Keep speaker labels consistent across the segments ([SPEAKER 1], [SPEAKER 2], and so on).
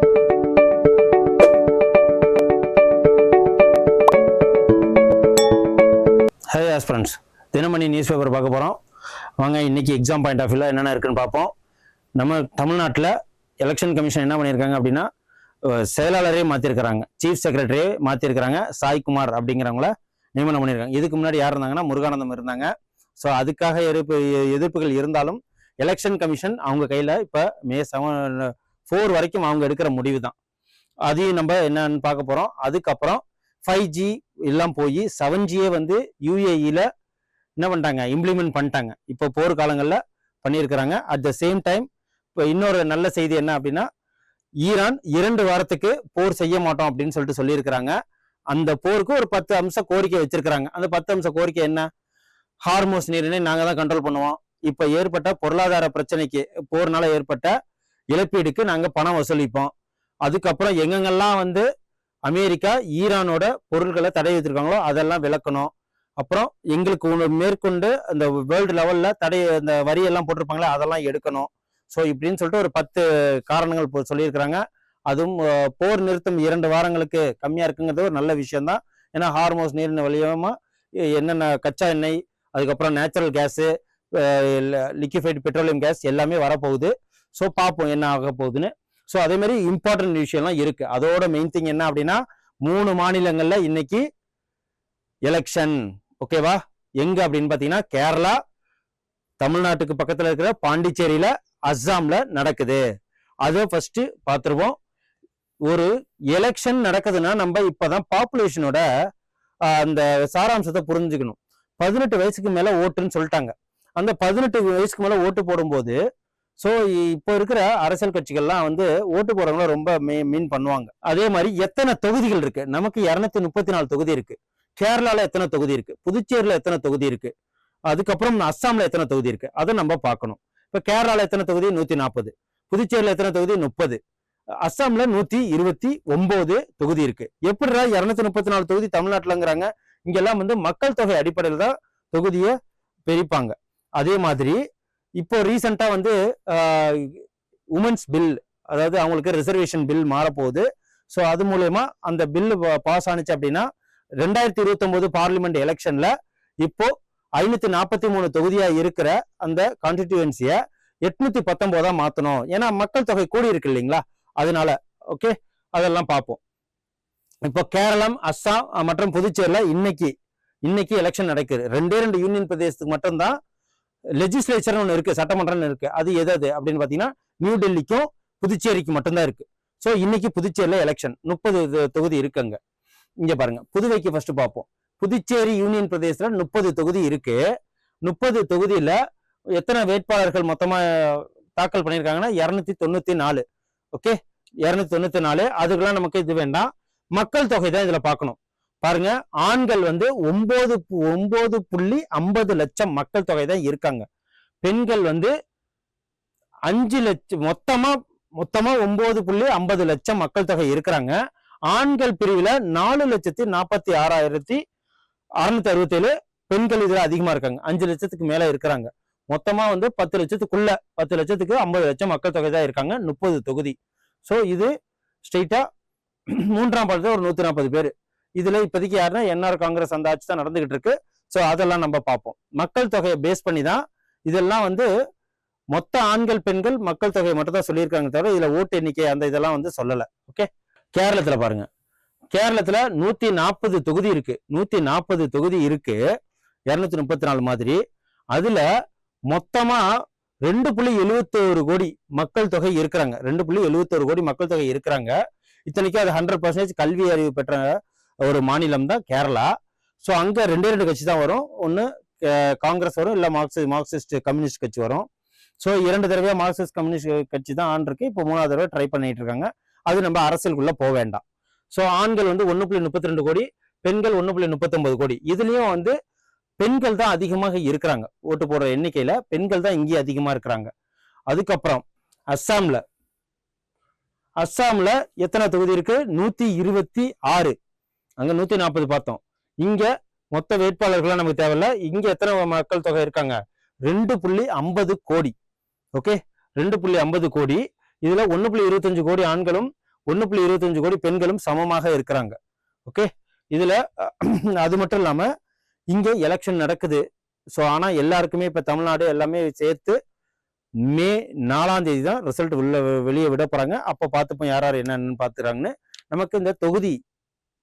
[SPEAKER 1] ஹே aspirants, Dinamani news paper பார்க்க போகிறோம். வாங்க இன்னைக்கு எக்ஸாம் பாயிண்ட் ஆஃப் வியூவில் என்னென்ன இருக்குன்னு பார்ப்போம். நம்ம தமிழ்நாட்டில் எலெக்ஷன் கமிஷன் என்ன பண்ணியிருக்காங்க அப்படின்னா, செயலாளரே மாற்றிருக்கிறாங்க, சீஃப் செக்ரட்டரியே மாற்றிருக்கிறாங்க. சாய்குமார் அப்படிங்கிறவங்கள நியமனம் பண்ணியிருக்காங்க. இதுக்கு முன்னாடி யார் இருந்தாங்கன்னா முருகானந்தம் இருந்தாங்க. ஸோ அதுக்காக எதிர்ப்புகள் இருந்தாலும் எலெக்ஷன் கமிஷன் அவங்க கையில் இப்போ May 4 வரைக்கும் அவங்க எடுக்கிற முடிவு தான். அதையும் நம்ம என்னன்னு பார்க்க போகிறோம். அதுக்கப்புறம் 5G எல்லாம் போய் 7Gயே வந்து UAEல என்ன பண்ணிட்டாங்க, இம்ப்ளிமெண்ட் பண்ணிட்டாங்க. இப்போ போர் காலங்களில் பண்ணியிருக்கிறாங்க. அட் த சேம் டைம் இப்போ இன்னொரு நல்ல செய்தி என்ன அப்படின்னா, ஈரான் 2 வாரத்துக்கு போர் செய்ய மாட்டோம் அப்படின்னு சொல்லிட்டு சொல்லியிருக்கிறாங்க. அந்த போருக்கு ஒரு 10 அம்ச கோரிக்கை வச்சிருக்கிறாங்க. அந்த 10 அம்ச கோரிக்கை என்ன? ஹார்மோஸ் நீரினை நாங்கள் தான் கண்ட்ரோல் பண்ணுவோம். இப்போ ஏற்பட்ட பொருளாதார பிரச்சனைக்கு, போர்னால ஏற்பட்ட இழப்பீடுக்கு நாங்கள் பணம் வசூலிப்போம். அதுக்கப்புறம் எங்கெங்கெல்லாம் வந்து அமெரிக்கா ஈரானோட பொருட்களை தடை வைத்திருக்காங்களோ அதெல்லாம் விளக்கணும். அப்புறம் எங்களுக்கு மேற்கொண்டு அந்த வேர்ல்டு லெவல்ல அந்த வரியெல்லாம் போட்டிருப்பாங்களே அதெல்லாம் எடுக்கணும். ஸோ இப்படின்னு சொல்லிட்டு ஒரு 10 காரணங்கள் சொல்லியிருக்கிறாங்க. அதுவும் போர் நிறுத்தம் 2 வாரங்களுக்கு கம்மியா இருக்குங்கிறது ஒரு நல்ல விஷயம் தான். ஏன்னா ஹார்மோஸ் நீரின் வழியமா என்னென்ன கச்சா எண்ணெய், அதுக்கப்புறம் natural case, liquefied petroleum gas எல்லாமே வரப்போகுது. ஸோ பார்ப்போம் என்ன ஆக போகுதுன்னு. ஸோ அதே மாதிரி இம்பார்ட்டன்ட் விஷயம்லாம் இருக்கு. அதோட மெயின் திங் என்ன அப்படின்னா, 3 மாநிலங்கள்ல இன்னைக்கு எலெக்ஷன். ஓகேவா? எங்க அப்படின்னு பாத்தீங்கன்னா கேரளா, தமிழ்நாட்டுக்கு பக்கத்துல இருக்கிற பாண்டிச்சேரியில, அஸ்ஸாம்ல நடக்குது. அதை ஃபர்ஸ்ட் பார்த்துருவோம். ஒரு எலெக்ஷன் நடக்குதுன்னா நம்ம இப்பதான் பாப்புலேஷனோட அந்த சாராம்சத்தை புரிஞ்சுக்கணும். 18 வயசுக்கு மேல ஓட்டுன்னு சொல்லிட்டாங்க. அந்த 18 வயசுக்கு மேல ஓட்டு போடும்போது, ஸோ இப்போ இருக்கிற அரசியல் கட்சிகள்லாம் வந்து ஓட்டு போறவங்கள ரொம்ப மீன் பண்ணுவாங்க. அதே மாதிரி எத்தனை தொகுதிகள் இருக்கு? நமக்கு 234 தொகுதி இருக்கு. கேரளால எத்தனை தொகுதி இருக்கு? புதுச்சேரியில எத்தனை தொகுதி இருக்கு? அதுக்கப்புறம் அஸ்ஸாம்ல எத்தனை தொகுதி இருக்கு? அதை நம்ம பார்க்கணும். இப்ப கேரளால எத்தனை தொகுதி? 140. புதுச்சேரியில எத்தனை தொகுதி? 30. அஸ்ஸாம்ல 129 தொகுதி இருக்கு. எப்படிடா 234 தொகுதி தமிழ்நாட்டுலங்கிறாங்க? இங்கெல்லாம் வந்து மக்கள் தொகை அடிப்படையில் தான் தொகுதியை பிரிப்பாங்க. அதே மாதிரி இப்போ ரீசெண்டா வந்து உமன்ஸ் பில், அதாவது அவங்களுக்கு ரிசர்வேஷன் பில் மாறப்போகுது. ஸோ அது மூலயமா அந்த பில் பாஸ் ஆனிச்சு அப்படின்னா 2029 பார்லிமெண்ட் எலெக்ஷன்ல இப்போ 543 தொகுதியா இருக்கிற அந்த கான்ஸ்டிடியூவன்சிய 819 மாத்தணும். ஏன்னா மக்கள் தொகை கூடி இருக்கு இல்லைங்களா, அதனால. ஓகே, அதெல்லாம் பார்ப்போம். இப்போ கேரளம், அஸ்ஸாம் மற்றும் புதுச்சேரியில இன்னைக்கு எலெக்ஷன் நடக்குது. 2 யூனியன் பிரதேசத்துக்கு மட்டும்தான் லெஜிஸ்லேச்சர்னு ஒன்று இருக்கு, சட்டமன்றம்னு இருக்கு. அது எது அப்படின்னு பாத்தீங்கன்னா நியூ டெல்லிக்கும் புதுச்சேரிக்கு மட்டும்தான் இருக்கு. ஸோ இன்னைக்கு புதுச்சேரியில எலெக்ஷன் 30 தொகுதி இருக்குங்க. இங்க பாருங்க, புதுவைக்கு ஃபர்ஸ்ட் பார்ப்போம். புதுச்சேரி யூனியன் பிரதேசத்துல 30 தொகுதி இருக்கு. 30 தொகுதியில எத்தனை வேட்பாளர்கள் மொத்தமா தாக்கல் பண்ணியிருக்காங்கன்னா 294. ஓகே, 294. அதுக்கெல்லாம் நமக்கு இது வேண்டாம், மக்கள் தொகை தான் இதுல பார்க்கணும். பாருங்க, ஆண்கள் வந்து 9.50 லட்சம் மக்கள் தொகை தான் இருக்காங்க. பெண்கள் வந்து 5 லட்சம், மொத்தமா 9.50 லட்சம் மக்கள் தொகை இருக்கிறாங்க. ஆண்கள் பிரிவுல 4,46,667 பெண்கள் இதுல அதிகமா இருக்காங்க. 5 லட்சத்துக்கு மேல இருக்கிறாங்க. மொத்தமா வந்து 10 லட்சத்துக்குள்ள 10 லட்சத்துக்கு 50 லட்சம் மக்கள் தொகை தான் இருக்காங்க. 30 தொகுதி. ஸோ இது ஸ்ட்ரெயிட்டா 3ஆம் பாடத்துல ஒரு 140 பேர். இதுல இப்போதைக்கு யாருன்னா என்ஆர் காங்கிரஸ் அந்த ஆட்சி தான் நடந்துகிட்டு இருக்கு. ஸோ அதெல்லாம் நம்ம பார்ப்போம். மக்கள் தொகையை பேஸ் பண்ணி தான் இதெல்லாம் வந்து மொத்த ஆண்கள் பெண்கள் மக்கள் தொகையை மட்டும் தான் சொல்லியிருக்காங்க, தவிர இதுல ஓட்டு எண்ணிக்கை அந்த இதெல்லாம் வந்து சொல்லல. ஓகே, கேரளத்துல பாருங்க, கேரளத்துல 140 தொகுதி இருக்கு. 140 தொகுதி இருக்கு, 234 மாதிரி. அதுல மொத்தமா 2.71 கோடி மக்கள் தொகை இருக்கிறாங்க. 2.71 கோடி மக்கள் தொகை இருக்கிறாங்க. இத்தனைக்கும் அது 100% கல்வி அறிவு பெற்ற ஒரு மாநிலம் தான் கேரளா. ஸோ அங்க 2 கட்சி தான் வரும். ஒன்று காங்கிரஸ் வரும், இல்லை மார்க்சிஸ்ட் கம்யூனிஸ்ட் கட்சி வரும். ஸோ 2 தடவையா மார்க்சிஸ்ட் கம்யூனிஸ்ட் கட்சி தான் ஆண்டிருக்கு. இப்போ 3ஆவது தடவை ட்ரை பண்ணிட்டு இருக்காங்க. அது நம்ம அரசியலுக்குள்ள போக வேண்டாம். ஸோ ஆண்கள் வந்து 1.32 கோடி, பெண்கள் 1.39 கோடி. இதுலயும் வந்து பெண்கள் தான் அதிகமாக இருக்கிறாங்க. ஓட்டு போடுற எண்ணிக்கையில பெண்கள் தான் இங்கே அதிகமா இருக்கிறாங்க. அதுக்கப்புறம் அஸ்ஸாம்ல எத்தனை தொகுதி இருக்கு? 126. அங்க 140 பார்த்தோம். இங்க மொத்த வேட்பாளர்கள்லாம் நமக்கு தேவையில்ல. இங்க எத்தனை மக்கள் தொகை இருக்காங்க? 2.50 கோடி. ஓகே, 2.50 கோடி. இதுல 1.25 கோடி ஆண்களும் 1.25 கோடி பெண்களும் சமமாக இருக்கிறாங்க. ஓகே, இதுல அது மட்டும் இல்லாம இங்க எலெக்ஷன் நடக்குது. ஸோ ஆனா எல்லாருக்குமே இப்ப தமிழ்நாடு எல்லாமே சேர்த்து மே 4ஆம் தேதி தான் ரிசல்ட் வெளியே விட போறாங்க. அப்போ பார்த்துப்போம் யார் யார் என்னன்னு பார்த்துறாங்கன்னு. நமக்கு இந்த தொகுதி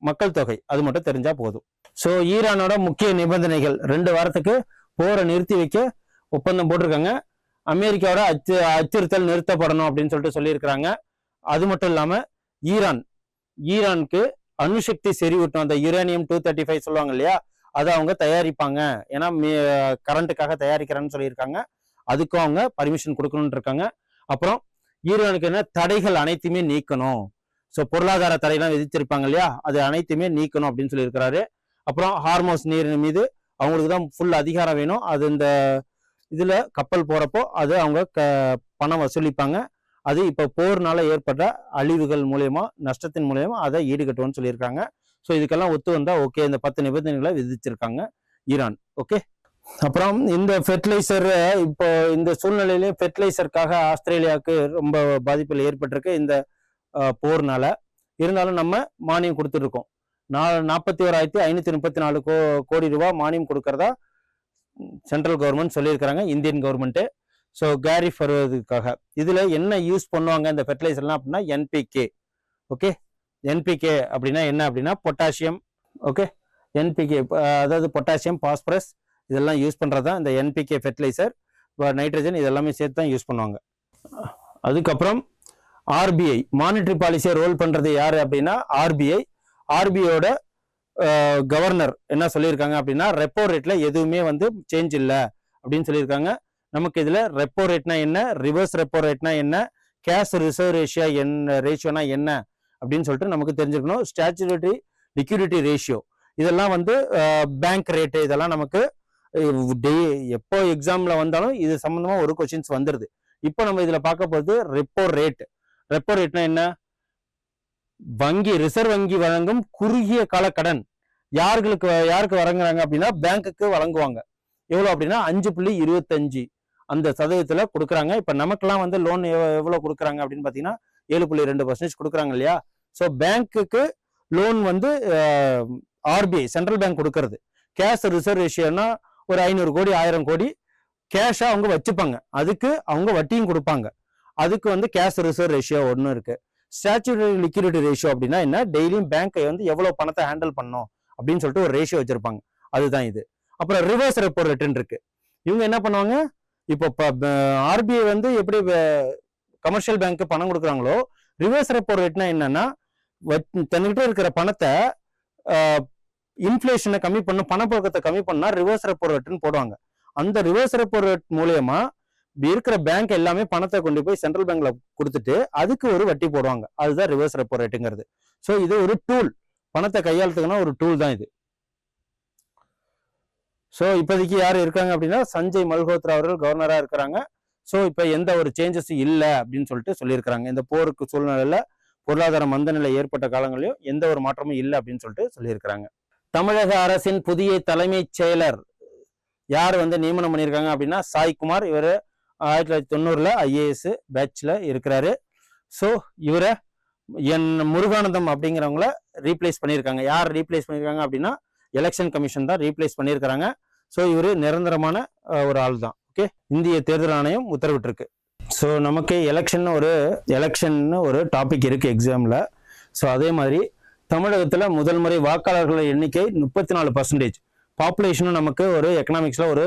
[SPEAKER 1] மக்கள் தொகை அது மட்டும் தெரிஞ்சா போதும். ஸோ ஈரானோட முக்கிய நிபந்தனைகள் 2 வாரத்துக்கு போரை நிறுத்தி வைக்க ஒப்பந்தம் போட்டிருக்காங்க. அமெரிக்காவோட அச்சுறுத்தல் நிறுத்தப்படணும் அப்படின்னு சொல்லிட்டு சொல்லியிருக்கிறாங்க. அது மட்டும் இல்லாம ஈரானுக்கு அணுசக்தி செறிவூட்டும் அந்த யுரேனியம் 235 சொல்லுவாங்க இல்லையா, அதை அவங்க தயாரிப்பாங்க. ஏன்னா கரண்ட்டுக்காக தயாரிக்கிறேன்னு சொல்லியிருக்காங்க. அதுக்கும் அவங்க பர்மிஷன் கொடுக்கணும்னு இருக்காங்க. அப்புறம் ஈரானுக்கு என்ன தடைகள் அனைத்துமே நீக்கணும். ஸோ பொருளாதார தடையெல்லாம் விதிச்சிருப்பாங்க இல்லையா, அது அனைத்துமே நீக்கணும் அப்படின்னு சொல்லியிருக்கிறாரு. அப்புறம் ஹார்மோஸ் நீர் மீது அவங்களுக்கு தான் ஃபுல் அதிகாரம் வேணும். அது இந்த இதுல கப்பல் போறப்போ அது அவங்க பணம் வசூலிப்பாங்க. அது இப்ப போர்னால ஏற்பட்ட அழிவுகள் மூலயமா நஷ்டத்தின் மூலயமா அதை ஈடுகட்டுவோம்னு சொல்லியிருக்காங்க. ஸோ இதுக்கெல்லாம் ஒத்து வந்தா ஓகே, இந்த 10 நிபந்தனைகளை விதிச்சிருக்காங்க ஈரான். ஓகே, அப்புறம் இந்த ஃபெர்டிலைசர் இப்போ இந்த சூழ்நிலையிலே ஃபெர்டிலைசருக்காக ஆஸ்திரேலியாவுக்கு ரொம்ப பாதிப்புகள் ஏற்பட்டிருக்கு இந்த போர்னால. இருந்தாலும் நம்ம மானியம் கொடுத்துருக்கோம். 41,534 கோடி ரூபாய் மானியம் கொடுக்கறதா சென்ட்ரல் கவர்மெண்ட் சொல்லியிருக்கிறாங்க, இந்தியன் கவர்மெண்ட். ஸோ கேரிஃப் வருவதுக்காக இதுல என்ன யூஸ் பண்ணுவாங்க இந்த ஃபெர்டிலைசர்லாம் அப்படின்னா என்பிகே. ஓகே, என்பிகே அப்படின்னா என்ன அப்படின்னா பொட்டாசியம். ஓகே, என்பிகே அதாவது பொட்டாசியம், பாஸ்பரஸ் இதெல்லாம் யூஸ் பண்றதுதான் இந்த என்பிகே ஃபெர்டிலைசர். நைட்ரஜன் இதெல்லாமே சேர்த்து தான் யூஸ் பண்ணுவாங்க. அதுக்கப்புறம் ஆர்பிஐ மானிட்டரி பாலிசியை ரோல் பண்றது யாரு அப்படின்னா ஆர்பிஐயோட கவர்னர் என்ன சொல்லியிருக்காங்க அப்படின்னா ரெப்போ ரேட்ல எதுவுமே சேஞ்ச் இல்லை அப்படின்னு சொல்லியிருக்காங்க. நமக்கு இதுல ரெப்போ ரேட்னா என்ன, ரிவர்ஸ் ரெப்போ ரேட்னா என்ன, கேஷ் ரிசர்வ் ரேஷியோனா என்ன அப்படின்னு சொல்லிட்டு நமக்கு தெரிஞ்சுக்கணும். ஸ்டாச்சுரரி லிக்விடிட்டி ரேஷியோ இதெல்லாம் பேங்க் ரேட்டு இதெல்லாம் நமக்கு எப்போ எக்ஸாம்ல வந்தாலும் இது சம்பந்தமா ஒரு கொஸ்டின்ஸ் வந்துருது. இப்போ நம்ம இதுல பார்க்க போறது ரெப்போ ரேட்னா என்ன, ரிசர்வ் வங்கி வழங்கும் குறுகிய கால கடன் யாருக்கு வழங்குறாங்க அப்படின்னா பேங்க்குக்கு வழங்குவாங்க. எவ்வளவு அப்படின்னா 5.25 அந்த சதவீதத்துல கொடுக்குறாங்க. இப்ப நமக்கெல்லாம் லோன் எவ்வளவு கொடுக்குறாங்க அப்படின்னு பாத்தீங்கன்னா 7.2% கொடுக்குறாங்க இல்லையா. ஸோ பேங்க்குக்கு லோன் ஆர்பிஐ சென்ட்ரல் பேங்க் கொடுக்கறது. கேஷ் ரிசர்வ் ரேஷியோனா ஒரு 500 கோடி 1000 கோடி கேஷா அவங்க வச்சுப்பாங்க. அதுக்கு அவங்க வட்டியும் கொடுப்பாங்க. அதுக்கு கேஷ் ரிசர்வ் ரேஷியோ ஒன்று இருக்கு. ஸ்டாச்சுரரி லிக்விடிட்டி ரேஷியோ அப்படின்னா என்ன, டெய்லியும் பேங்க் எவ்வளவு பணத்தை ஹேண்டில் பண்ணணும் அப்படின்னு சொல்லிட்டு ஒரு ரேஷியோ வச்சிருப்பாங்க. அதுதான் இது. அப்புறம் ரிவர்ஸ் ரெப்போ ரேட்னு இருக்கு. இவங்க என்ன பண்ணுவாங்க, இப்போ ஆர்பிஐ எப்படி கமர்ஷியல் பேங்க் பணம் கொடுக்குறாங்களோ, ரிவர்ஸ் ரெப்போ ரேட்னா என்னன்னா தன்னிட்ட இருக்கிற பணத்தை இன்ஃபிளேஷனை கம்மி பண்ணும், பணப்புழக்கத்தை கம்மி பண்ணா ரிவர்ஸ் ரெப்போ ரேட்னு போடுவாங்க. அந்த ரிவர்ஸ் ரெப்போ ரேட் மூலயமா இருக்கிற பேங்க் எல்லாமே பணத்தை கொண்டு போய் சென்ட்ரல் பேங்க்ல கொடுத்துட்டு அதுக்கு ஒரு வட்டி போடுவாங்க. அதுதான் ரிவர்ஸ் ரெப்போ ரேட்டுங்கிறது. ஸோ இது ஒரு டூல், பணத்தை கையாளுறதுக்குன்னா ஒரு டூல் தான் இது. ஸோ இப்போதைக்கு யார் இருக்காங்க அப்படின்னா சஞ்சய் மல்ஹோத்ரா அவர்கள் கவர்னரா இருக்கிறாங்க. ஸோ இப்போ எந்த ஒரு சேஞ்சஸ் இல்லை அப்படின்னு சொல்லிட்டு சொல்லியிருக்கிறாங்க. இந்த போருக்கு சூழ்நிலையில பொருளாதார மந்த நிலை ஏற்பட்ட காலங்களிலும் எந்த ஒரு மாற்றமும் இல்லை அப்படின்னு சொல்லிட்டு சொல்லியிருக்கிறாங்க. தமிழக அரசின் புதிய தலைமைச் செயலர் யார் நியமனம் பண்ணியிருக்காங்க அப்படின்னா சாய்குமார். இவர் 1990 ஐஏஎஸ் பேட்ச்ல இருக்கிறாரு. ஸோ இவரை முருகானந்தம் அப்படிங்கிறவங்கள ரீப்ளேஸ் பண்ணியிருக்காங்க. யார் ரீப்ளேஸ் பண்ணியிருக்காங்க அப்படின்னா எலெக்ஷன் கமிஷன் தான் ரீப்ளேஸ் பண்ணியிருக்கிறாங்க. ஸோ இவர் நிரந்தரமான ஒரு ஆள் தான். ஓகே, இந்திய தேர்தல் ஆணையம் உத்தரவிட்டிருக்கு. ஸோ நமக்கு எலெக்ஷன் ஒரு டாபிக் இருக்கு எக்ஸாம்ல. ஸோ அதே மாதிரி தமிழகத்துல முதல் முறை வாக்காளர்கள் எண்ணிக்கை 34%. பாப்புலேஷனும் நமக்கு ஒரு எக்கனாமிக்ஸ்ல ஒரு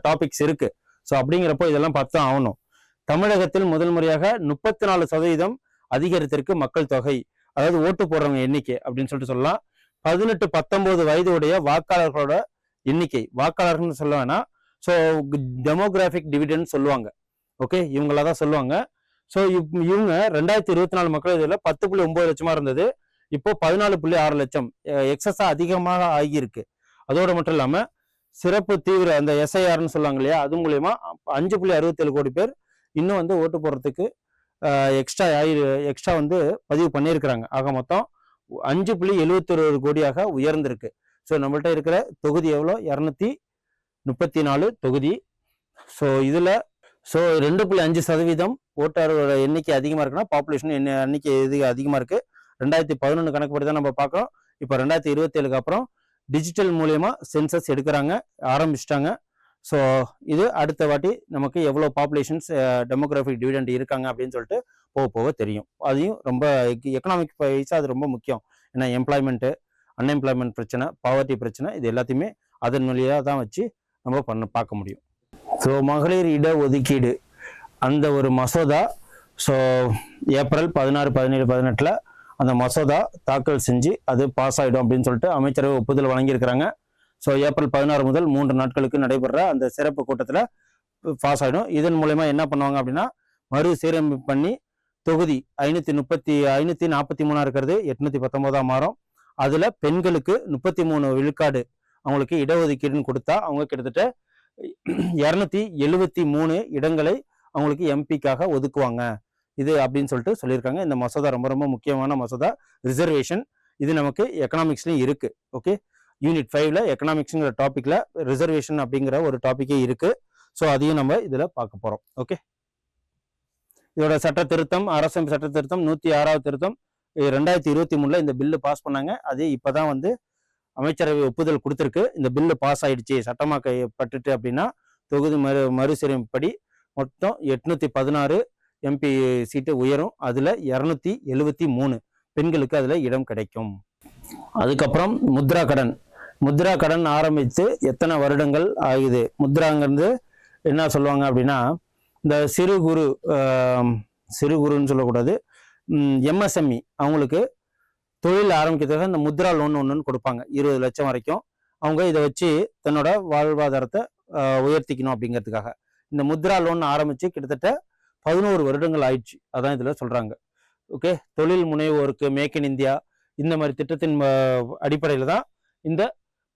[SPEAKER 1] டாபிக்ஸ் இருக்கு. ஸோ அப்படிங்கிறப்போ இதெல்லாம் பார்த்து ஆகணும். தமிழகத்தில் முதல் முறையாக 34% அதிகரித்திருக்கு மக்கள் தொகை, அதாவது ஓட்டு போடுறவங்க எண்ணிக்கை அப்படின்னு சொல்லிட்டு சொல்லலாம். 18-19 வயது உடைய வாக்காளர்களோட எண்ணிக்கை, வாக்காளர்கள் சொல்ல வேணா, ஸோ டெமோகிராபிக் டிவிடெண்ட் சொல்லுவாங்க. ஓகே, இவங்களதான் சொல்லுவாங்க. ஸோ இவங்க 2024 மக்கள் இதில் 10.9 லட்சமா இருந்தது. இப்போ 14.6 லட்சம் எக்ஸஸா அதிகமாக ஆகியிருக்கு. அதோட மட்டும் இல்லாம சிறப்பு தீவிர அந்த எஸ்ஐஆர்னு சொல்லுவாங்க இல்லையா, அது மூலயமா 5.67 கோடி பேர் இன்னும் ஓட்டு போடுறதுக்கு எக்ஸ்ட்ரா பதிவு பண்ணியிருக்கிறாங்க. ஆக மொத்தம் 5.71 கோடியாக உயர்ந்திருக்கு. ஸோ நம்மள்ட்ட இருக்கிற தொகுதி எவ்வளோ, 234 தொகுதி. ஸோ இதுல ஸோ 2.5% ஓட்டாளரோட எண்ணிக்கை அதிகமாக இருக்குன்னா பாப்புலேஷன் எண்ணிக்கை எது அதிகமாக இருக்குது. 2011 கணக்குப்படி தான் நம்ம பார்க்குறோம். இப்போ 2027க்கு அப்புறம் டிஜிட்டல் மூலயமா சென்சஸ் எடுக்கிறாங்க, ஆரம்பிச்சிட்டாங்க. ஸோ இது அடுத்த வாட்டி நமக்கு எவ்வளோ பாப்புலேஷன்ஸ் டெமோகிராஃபிக் டிவிடெண்ட் இருக்காங்க அப்படின்னு சொல்லிட்டு போக போக தெரியும். அதையும் ரொம்ப எக்கனாமிக் வைஸாக அது ரொம்ப முக்கியம். ஏன்னா எம்ப்ளாய்மெண்ட்டு, அன்எம்ப்ளாய்மெண்ட் பிரச்சனை, பாவர்ட்டி பிரச்சனை, இது எல்லாத்தையுமே அதன் வழியாக தான் வச்சு நம்ம பார்க்க முடியும். ஸோ மகளிர் இட ஒதுக்கீடு அந்த ஒரு மசோதா ஸோ ஏப்ரல் 16, 17, 18 அந்த மசோதா தாக்கல் செஞ்சு அது பாஸ் ஆகிடும் அப்படின்னு சொல்லிட்டு அமைச்சரவை ஒப்புதல் வழங்கியிருக்கிறாங்க. ஸோ ஏப்ரல் 16 முதல் 3 நாட்களுக்கு நடைபெற அந்த சிறப்பு கூட்டத்தில் பாஸ் ஆகிடும். இதன் மூலயமா என்ன பண்ணுவாங்க அப்படின்னா மறுசீரமைப்பு பண்ணி தொகுதி 543 இருக்கிறது 819 மாறும். அதில் பெண்களுக்கு 33 விழுக்காடு அவங்களுக்கு இடஒதுக்கீடுன்னு கொடுத்தா அவங்க கிட்டத்தட்ட 273 இடங்களை அவங்களுக்கு எம்பிக்காக ஒதுக்குவாங்க இது அப்படின்னு சொல்லிட்டு சொல்லியிருக்காங்க. இந்த மசோதா ரொம்ப ரொம்ப முக்கியமான மசோதா. ரிசர்வேஷன் இது நமக்கு எக்கனாமிக்ஸ்லையும் இருக்கு. ஓகே, யூனிட் 5ல எக்கனாமிக்ஸ்ங்கிற டாபிக்ல ரிசர்வேஷன் அப்படிங்கிற ஒரு டாபிக்கே இருக்கு. ஸோ அதையும் நம்ம இதில் பார்க்க போறோம். ஓகே, இதோட சட்ட திருத்தம், அரசமைப்பு சட்ட திருத்தம் 106வது திருத்தம் 2023 இந்த பில்லு பாஸ் பண்ணாங்க. அது இப்போதான் வந்து அமைச்சரவை ஒப்புதல் கொடுத்துருக்கு. இந்த பில்லு பாஸ் ஆயிடுச்சு, சட்டமாக்கப்பட்டுட்டு அப்படின்னா தொகுதி மறுசீரமைப்படி மொத்தம் 816 எம்பி சீட்டு உயரும். அதில் 273 பெண்களுக்கு அதில் இடம் கிடைக்கும். அதுக்கப்புறம் முத்ரா கடன் ஆரம்பித்து எத்தனை வருடங்கள் ஆகுது? முத்ராங்கிறது என்ன சொல்லுவாங்க அப்படின்னா இந்த சிறு குறுன்னு சொல்லக்கூடாது, எம்எஸ்எம்இ அவங்களுக்கு தொழில் ஆரம்பிக்கிறதுக்காக இந்த முத்ரா லோன் ஒன்றுன்னு கொடுப்பாங்க 20 லட்சம் வரைக்கும். அவங்க இதை வச்சு தன்னோட வாழ்வாதாரத்தை உயர்த்திக்கணும் அப்படிங்கிறதுக்காக இந்த முத்ரா லோன் ஆரம்பித்து கிட்டத்தட்ட 11 வருடங்கள் ஆயிடுச்சு. அதான் இதில் சொல்கிறாங்க. ஓகே, தொழில் முனைவோருக்கு மேக் இன் இந்தியா இந்த மாதிரி திட்டத்தின் அடிப்படையில் தான் இந்த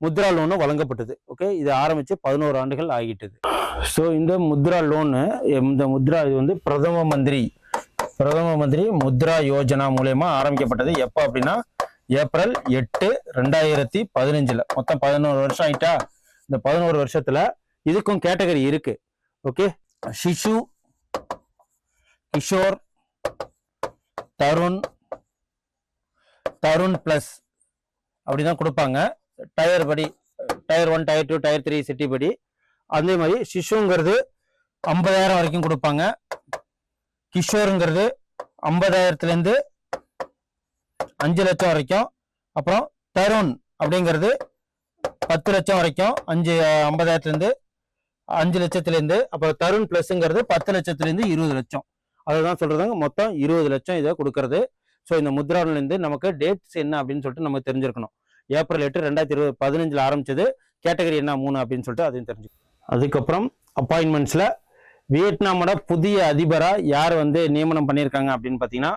[SPEAKER 1] முத்ரா லோனு வழங்கப்பட்டது. ஓகே, இது ஆரம்பித்து 11 ஆண்டுகள் ஆகிட்டது. ஸோ இந்த முத்ரா லோனு இது வந்து பிரதம மந்திரி முத்ரா யோஜனா மூலயமா ஆரம்பிக்கப்பட்டது. எப்போ அப்படின்னா ஏப்ரல் 8, 2015. மொத்தம் 11 வருஷம் ஆயிட்டா. இந்த 11 வருஷத்துல இதுக்கும் கேட்டகரி இருக்கு. ஓகே, சிசு, கிஷோர், தருண் பிளஸ் அப்படிதான் கொடுப்பாங்க. டயர் படி, டயர் 1, டயர் 2, டயர் 3 சிட்டி படி. அதே மாதிரி சிசுங்கிறது 50,000 வரைக்கும் கொடுப்பாங்க. கிஷோருங்கிறது 50,000 5 லட்சம் வரைக்கும். அப்புறம் தருண் அப்படிங்கிறது 10 லட்சம் வரைக்கும், 50,000 5 லட்சத்துலேருந்து. அப்புறம் தருண் பிளஸ்ங்கிறது 10 லட்சத்துலேருந்து 20 லட்சம். அதுதான் சொல்றதாங்க, மொத்தம் 20 லட்சம் இதை கொடுக்கறது. ஸோ இந்த முத்ராவிலேருந்து நமக்கு டேட்ஸ் என்ன அப்படின்னு சொல்லிட்டு நம்ம தெரிஞ்சிருக்கணும். ஏப்ரல் 8, 2015 ஆரம்பிச்சது. கேட்டகரி என்ன 3 அப்படின்னு சொல்லிட்டு அதையும் தெரிஞ்சுக்கணும். அதுக்கப்புறம் அப்பாயின்மெண்ட்ஸில் வியட்நாமோட புதிய அதிபராக யார் வந்து நியமனம் பண்ணியிருக்காங்க அப்படின்னு பார்த்தீங்கன்னா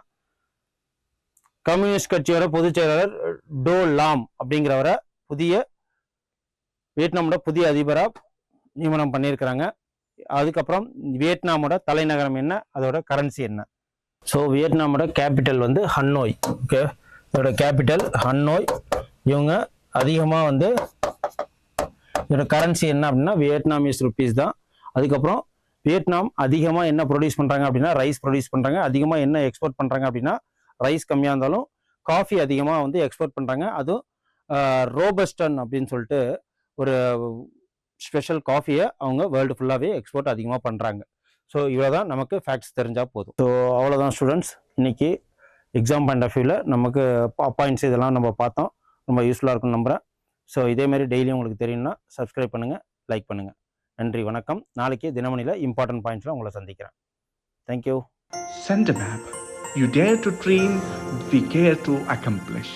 [SPEAKER 1] கம்யூனிஸ்ட் கட்சியோட பொதுச் செயலாளர் டோ லாம் அப்படிங்கிறவரை வியட்நாமோட புதிய அதிபராக நியமனம் பண்ணியிருக்கிறாங்க. அதுக்கப்புறம் வியட்நாமோட தலைநகரம் என்ன, அதோட கரன்சி என்ன? ஸோ வியட்நாமோட கேபிட்டல் வந்து ஹன்னோய். ஓகே, இதோட கேபிட்டல் ஹன்னோய். இவங்க அதிகமாக வந்து இதோட கரன்சி என்ன அப்படின்னா வியட்நாமீஸ் ருப்பீஸ் தான். அதுக்கப்புறம் வியட்நாம் அதிகமாக என்ன ப்ரொடியூஸ் பண்ணுறாங்க அப்படின்னா ரைஸ் ப்ரொடியூஸ் பண்ணுறாங்க. அதிகமாக என்ன எக்ஸ்போர்ட் பண்ணுறாங்க அப்படின்னா ரைஸ் கம்மியாக இருந்தாலும் காஃபி அதிகமாக வந்து எக்ஸ்போர்ட் பண்ணுறாங்க. அதுவும் ரோபஸ்டன் அப்படின்னு சொல்லிட்டு ஒரு ஸ்பெஷல் காஃபியை அவங்க வேர்ல்டு ஃபுல்லாகவே எக்ஸ்போர்ட் அதிகமாக பண்ணுறாங்க. ஸோ இவ்வளோதான் நமக்கு ஃபேக்ட்ஸ் தெரிஞ்சால் போதும். ஸோ அவ்வளோதான் ஸ்டூடெண்ட்ஸ், இன்னைக்கு எக்ஸாம் பாயிண்ட் ஆஃப் வியூவில் நமக்கு பாயிண்ட்ஸ் இதெல்லாம் நம்ம பார்த்தோம். ரொம்ப யூஸ்ஃபுல்லாக இருக்கும்னு நம்புகிறேன். ஸோ இதேமாரி டெய்லி உங்களுக்கு தெரியும்னா சப்ஸ்கிரைப் பண்ணுங்கள், லைக் பண்ணுங்கள். நன்றி, வணக்கம். நாளைக்கு தினமணியில் இம்பார்ட்டன்ட் பாயிண்ட்ஸில் உங்களை சந்திக்கிறேன். Thank you.
[SPEAKER 2] Send a map. You dare to dream, we care to accomplish.